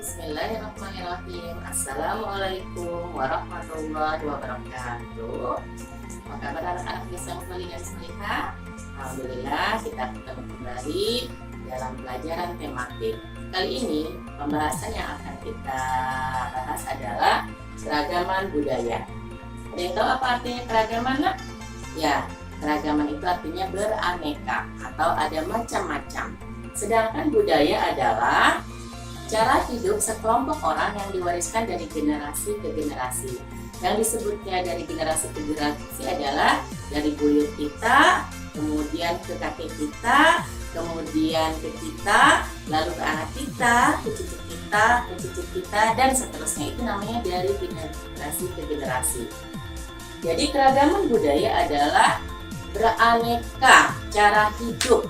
Bismillahirrahmanirrahim. Assalamualaikum warahmatullahi wabarakatuh. Apa kabar anak-anak Islam dan Muslimah? Alhamdulillah kita ketemu kembali dalam pelajaran tematik. Kali ini pembahasan yang akan kita bahas adalah keragaman budaya. Ada yang tahu apa artinya keragaman, nak? Ya, keragaman itu artinya beraneka atau ada macam-macam. Sedangkan budaya adalah cara hidup sekelompok orang yang diwariskan dari generasi ke generasi. Yang disebutnya dari generasi ke generasi adalah dari buyut kita, kemudian ke kakek kita, kemudian ke kita, lalu ke anak kita, ke cucu kita, ke cucu kita, dan seterusnya. Itu namanya dari generasi ke generasi. Jadi keragaman budaya adalah beraneka cara hidup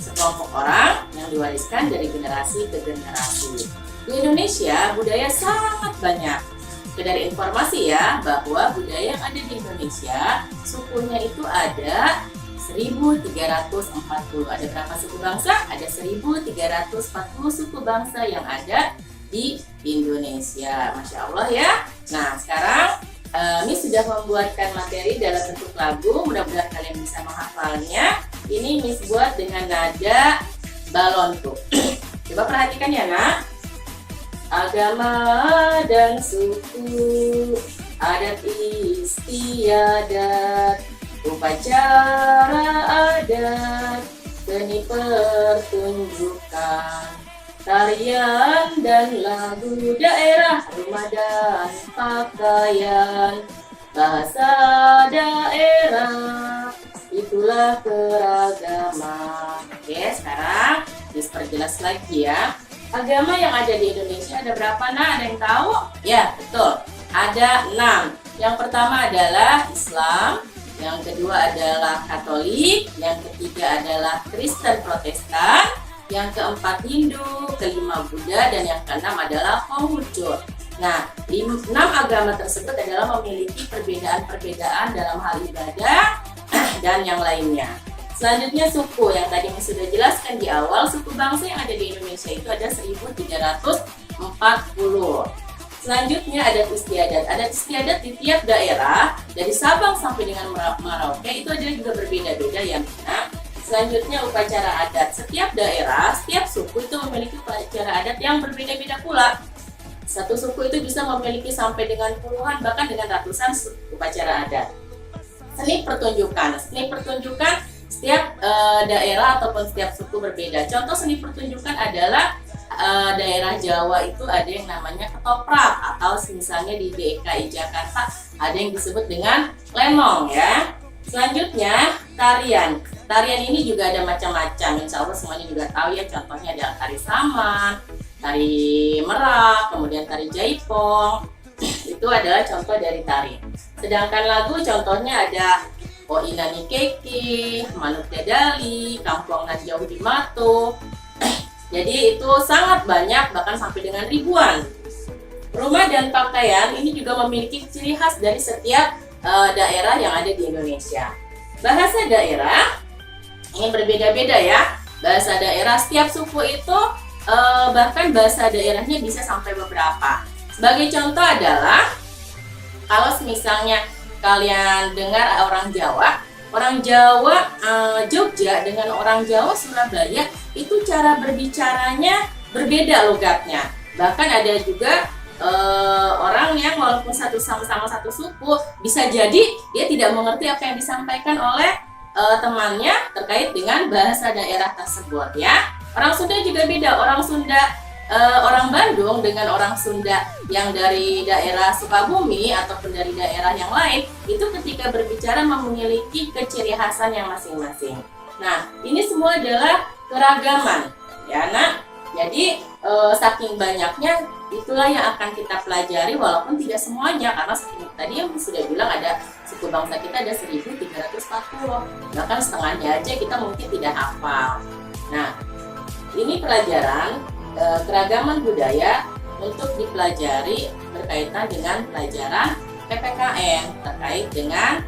sekelompok orang yang diwariskan dari generasi ke generasi. Di Indonesia, budaya sangat banyak. Dari informasi ya, bahwa budaya yang ada di Indonesia, sukunya itu ada 1340. Ada berapa suku bangsa? Ada 1340 suku bangsa yang ada di Indonesia. Masya Allah ya. Nah, sekarang Miss sudah membuatkan materi dalam bentuk lagu. Mudah-mudahan kalian bisa menghafalnya. Ini Miss buat dengan nada balon tuh. Coba perhatikan ya, nak. Agama dan suku, adat istiadat, upacara adat, seni pertunjukan, tarian dan lagu daerah, rumah dan pakaian, bahasa daerah, itulah keragaman. Oke, sekarang diperjelas lagi ya. Agama yang ada di Indonesia ada berapa, nah? Ada yang tahu? Ya, betul. Ada 6. Yang pertama adalah Islam, yang kedua adalah Katolik, yang ketiga adalah Kristen Protestan, yang keempat Hindu, kelima Buddha, dan yang keenam adalah Konghucu. Nah, 6 agama tersebut adalah memiliki perbedaan-perbedaan dalam hal ibadah dan yang lainnya. Selanjutnya suku, yang tadi sudah jelaskan di awal, suku bangsa yang ada di Indonesia itu ada 1340. Selanjutnya adat istiadat. Adat istiadat di tiap daerah, dari Sabang sampai dengan Merauke, itu ada juga berbeda-beda ya. Nah, selanjutnya upacara adat. Setiap daerah, setiap suku itu memiliki upacara adat yang berbeda-beda pula. Satu suku itu bisa memiliki sampai dengan puluhan, bahkan dengan ratusan upacara adat. Seni pertunjukan. Seni pertunjukan setiap daerah ataupun setiap suku berbeda. Contoh seni pertunjukan adalah daerah Jawa itu ada yang namanya ketoprak, atau misalnya di DKI Jakarta ada yang disebut dengan lenong ya. Selanjutnya tarian. Tarian ini juga ada macam-macam. Insya Allah semuanya juga tahu ya. Contohnya ada tari saman, tari merak, kemudian tari jaipong. Itu adalah contoh dari tari. Sedangkan lagu contohnya ada O Inani Keke, Manuk Dadali, Kampung Nan Jauh di Mato. Jadi itu sangat banyak, bahkan sampai dengan ribuan. Rumah dan pakaian ini juga memiliki ciri khas dari setiap daerah yang ada di Indonesia. Bahasa daerah ini berbeda-beda ya. Bahasa daerah setiap suku itu bahkan bahasa daerahnya bisa sampai beberapa. Sebagai contoh adalah kalau misalnya kalian dengar orang Jawa Jogja dengan orang Jawa Surabaya itu cara berbicaranya berbeda logatnya. Bahkan ada juga orang yang walaupun sama-sama satu suku, bisa jadi dia tidak mengerti apa yang disampaikan oleh temannya terkait dengan bahasa daerah tersebut ya. Orang Sunda juga beda. Orang Bandung dengan orang Sunda yang dari daerah Sukabumi ataupun dari daerah yang lain, itu ketika berbicara memiliki keciri khasan yang masing-masing. Nah, ini semua adalah keragaman ya, nak. Jadi saking banyaknya itulah yang akan kita pelajari, walaupun tidak semuanya, karena tadi yang sudah bilang ada suku bangsa kita ada 1340, bahkan setengahnya aja kita mungkin tidak hafal. Nah, ini pelajaran keragaman budaya untuk dipelajari berkaitan dengan pelajaran PPKN terkait dengan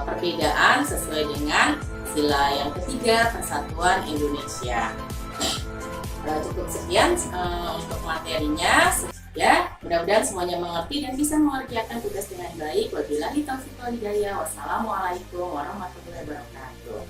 perbedaan sesuai dengan sila yang ketiga Persatuan Indonesia. Cukup sekian untuk materinya. Ya, mudah-mudahan semuanya mengerti dan bisa mengerjakan tugas dengan baik. Wabillahi taufiq wal hidayah. Wassalamualaikum warahmatullahi wabarakatuh.